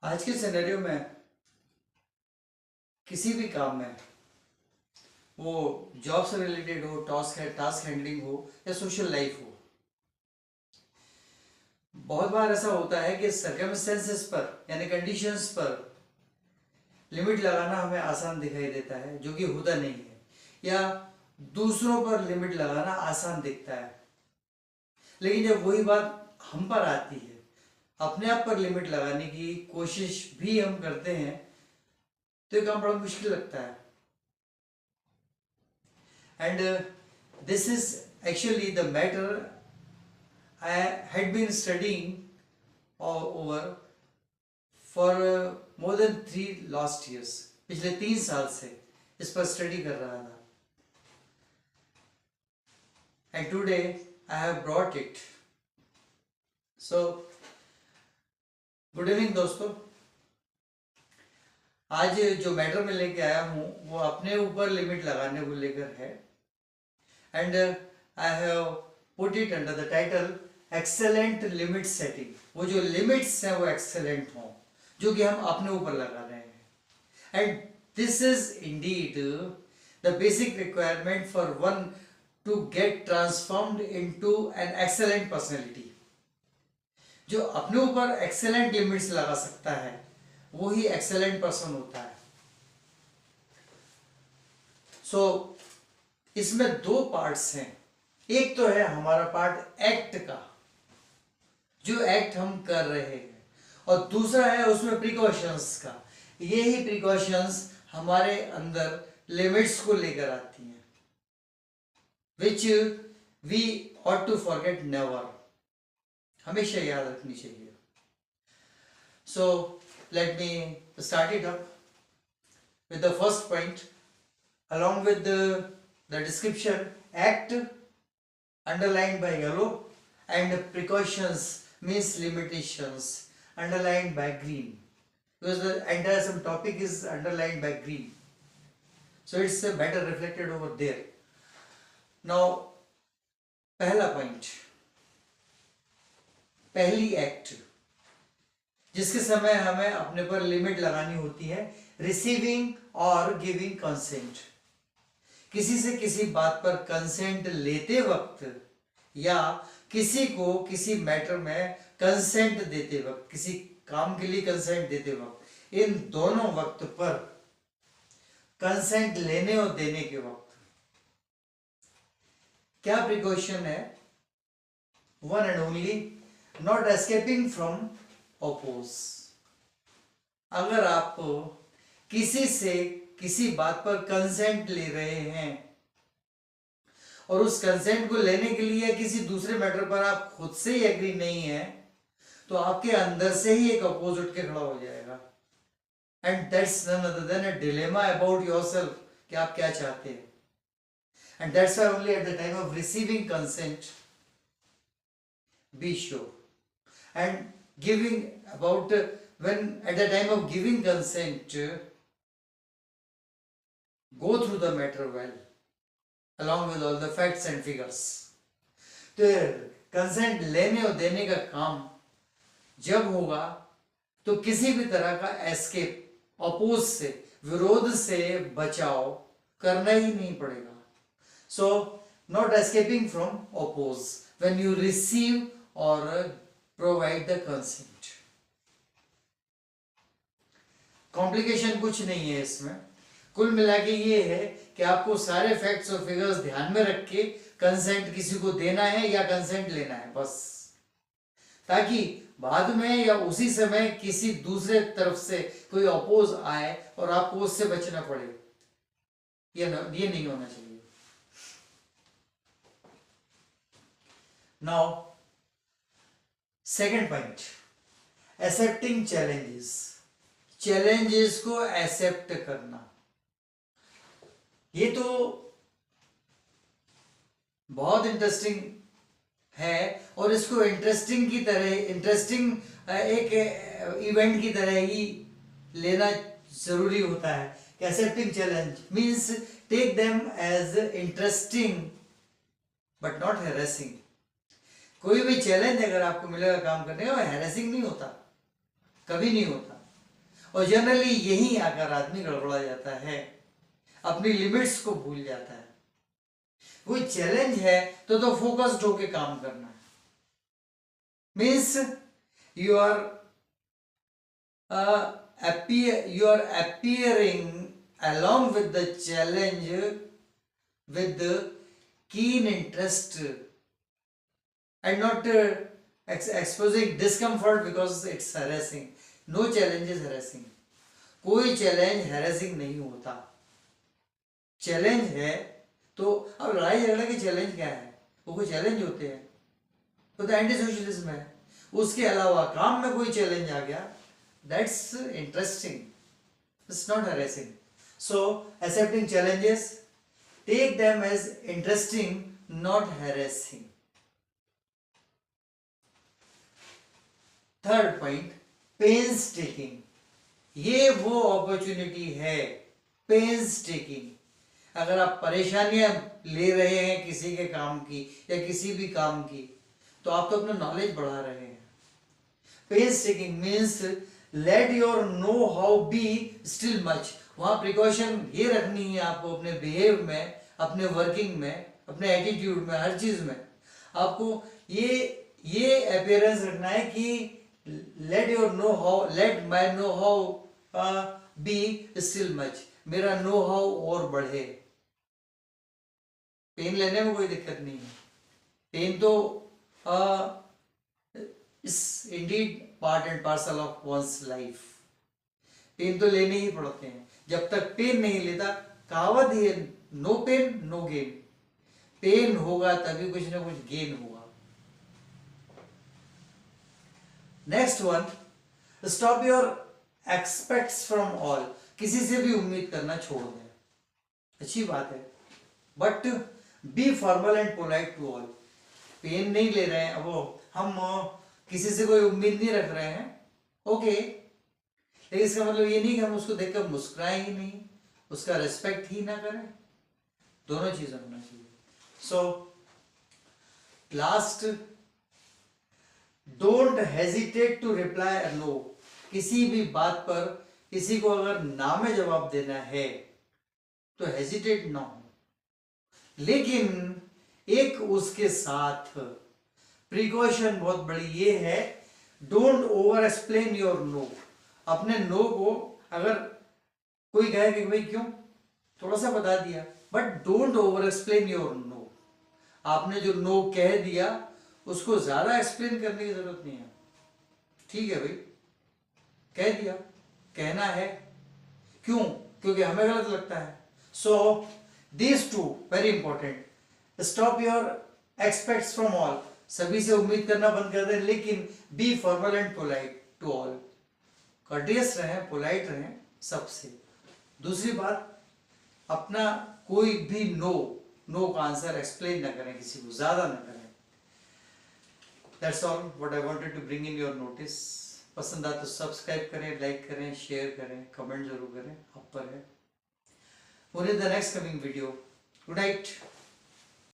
आज के सिनेरियो में किसी भी काम में, वो जॉब से रिलेटेड हो, टास्क हैंडलिंग हो या सोशल लाइफ हो, बहुत बार ऐसा होता है कि सर्कमस्टेंसेस पर यानी कंडीशंस पर लिमिट लगाना हमें आसान दिखाई देता है, जो कि होता नहीं है, या दूसरों पर लिमिट लगाना आसान दिखता है। लेकिन जब वही बात हम पर आती है, अपने आप पर लिमिट लगाने की कोशिश भी हम करते हैं, तो ये काम बड़ा मुश्किल लगता है। And this is actually the matter I had been studying over for more than 3 last years. पिछले 3 साल से इस पर स्टडी कर रहा था, and today I have brought it. So good evening दोस्तों। आज जो मैटर में लेके आया हूँ वो अपने ऊपर लिमिट लगाने को लेकर है, and I have put it under the title excellent limit setting. वो जो लिमिट्स हैं वो एक्सेलेंट हों, जो कि हम अपने ऊपर लगा रहे हैं। And this is indeed the basic requirement for one to get transformed into an excellent personality. जो अपने ऊपर एक्सेलेंट लिमिट्स लगा सकता है वो ही एक्सेलेंट पर्सन होता है। सो इसमें 2 पार्ट्स हैं। एक तो है हमारा पार्ट एक्ट का, जो एक्ट हम कर रहे हैं, और दूसरा है उसमें प्रिकॉशंस का। यही प्रिकॉशंस हमारे अंदर लिमिट्स को लेकर आती हैं, which we ought to forget never. हमेशा याद रखनी चाहिए। So let me start it up with the first point. Along with the description, act underlined by yellow and precautions means limitations underlined by green, because the entire some topic is underlined by green, so it's better reflected over there. Now पहला point, पहली act जिसके समय हमें अपने पर limit लगानी होती है, रिसीविंग और गिविंग कंसेंट। किसी से किसी बात पर कंसेंट लेते वक्त या किसी को किसी मैटर में कंसेंट देते वक्त, किसी काम के लिए कंसेंट देते वक्त, इन दोनों वक्त पर, कंसेंट लेने और देने के वक्त क्या प्रिकॉशन है? One and only, not escaping from oppose. अगर आप किसी से किसी बात पर कंसेंट ले रहे हैं और उस कंसेंट को लेने के लिए किसी दूसरे मैटर पर आप खुद से ही एग्री नहीं है, तो आपके अंदर से ही एक अपोज उठ के खड़ा हो जाएगा, and that's none other than a dilemma about yourself कि आप क्या चाहते हैं। And that's why only at the time of receiving consent be sure, and giving about when at the time of giving consent, go through the matter well along with all the facts and figures. तो consent लेने और देने का काम जब होगा तो किसी भी तरह का एस्केप, अपोज से, विरोध से बचाव करना ही नहीं पड़ेगा। So not escaping from oppose when you receive or provide the consent. Complication कुछ नहीं है इसमें, कुल मिला के ये है कि आपको सारे फैक्ट्स और फिगर्स ध्यान में रख के कंसेंट किसी को देना है या कंसेंट लेना है, बस, ताकि बाद में या उसी समय किसी दूसरे तरफ से कोई अपोज आए और आपको उससे बचना पड़े। ये नहीं होना चाहिए। Now second point, accepting challenges. Challenges को एक्सेप्ट करना, ये तो बहुत इंटरेस्टिंग है, और इसको इंटरेस्टिंग एक इवेंट की तरह ही लेना जरूरी होता है। Accepting challenge means take them as interesting but not harassing. कोई भी चैलेंज अगर आपको मिलेगा काम करने का, वो हैरेसिंग नहीं होता, कभी नहीं होता। और जनरली यही आकर आदमी गड़बड़ा जाता है, अपनी लिमिट्स को भूल जाता है। कोई चैलेंज है तो फोकस्ड होके काम करना है। Means you are appearing along with the challenge with the keen interest and not exposing discomfort because it's harassing. No challenge is harassing. कोई चैलेंज हैरेसिंग नहीं होता। चैलेंज है तो अब लड़ाई झगड़े के चैलेंज क्या है, वो कोई चैलेंज होते हैं तो एंटी सोशलिज्म है। उसके अलावा काम में कोई चैलेंज आ गया, that's interesting, it's not harassing. So accepting challenges, take them as interesting, not harassing. Third point, painstaking. ये वो अपॉर्चुनिटी है, पेन्स टेकिंग। अगर आप परेशानियां ले रहे हैं किसी के काम की या किसी भी काम की, तो आप तो अपना नॉलेज बढ़ा रहे हैं। Painstaking means let your know how be still much. वहां प्रिकॉशन ये रखनी है आपको अपने बिहेव में, अपने वर्किंग में, अपने एटीट्यूड में, हर चीज में आपको ये अपियरेंस रखना है कि late your know how, let my no how be still much, मेरा नो हाउ और बढ़े। पेन लेने में कोई दिक्कत नहीं है, पेन तो is indeed part and parcel of one's life. Pain तो लेने ही पड़ते हैं, जब तक पेन नहीं लेता, कहावत ही है, no pain no gain. Pain होगा तभी कुछ ना कुछ गेन होगा। Next one, stop your expects from all. किसी से भी उम्मीद करना छोड़ दें, अच्छी बात है, but be formal and polite to all. Pain नहीं ले रहे हैं, अब हम किसी से कोई उम्मीद नहीं रख रहे हैं, ओके, लेकिन इसका मतलब ये नहीं कि हम उसको देखकर मुस्कुराएं ही नहीं, उसका रिस्पेक्ट ही ना करें। दोनों चीजें होना चाहिए। So last, don't hesitate to reply no. किसी भी बात पर किसी को अगर ना में जवाब देना है तो हेजिटेट ना हो, लेकिन एक उसके साथ प्रिकॉशन बहुत बड़ी ये है, don't over explain your no. अपने नो को अगर कोई कहे कि भाई क्यों, थोड़ा सा बता दिया, but don't over explain your no. आपने जो नो कह दिया उसको ज्यादा एक्सप्लेन करने की जरूरत नहीं है। ठीक है भाई, कह दिया, कहना है, क्यों? क्योंकि हमें गलत लगता है। So these two very important, stop your expects from all. सभी से उम्मीद करना बंद कर दें, लेकिन be formal and polite to all. Courteous रहें, पोलाइट रहें सबसे। दूसरी बात, अपना कोई भी नो का आंसर एक्सप्लेन ना करें, किसी को ज्यादा ना करें। That's all what I wanted to bring in your notice. पसंद आए तो सब्सक्राइब करें, लाइक करें, शेयर करें, कमेंट जरूर करें, आप पर है। What is the next coming video? Good night.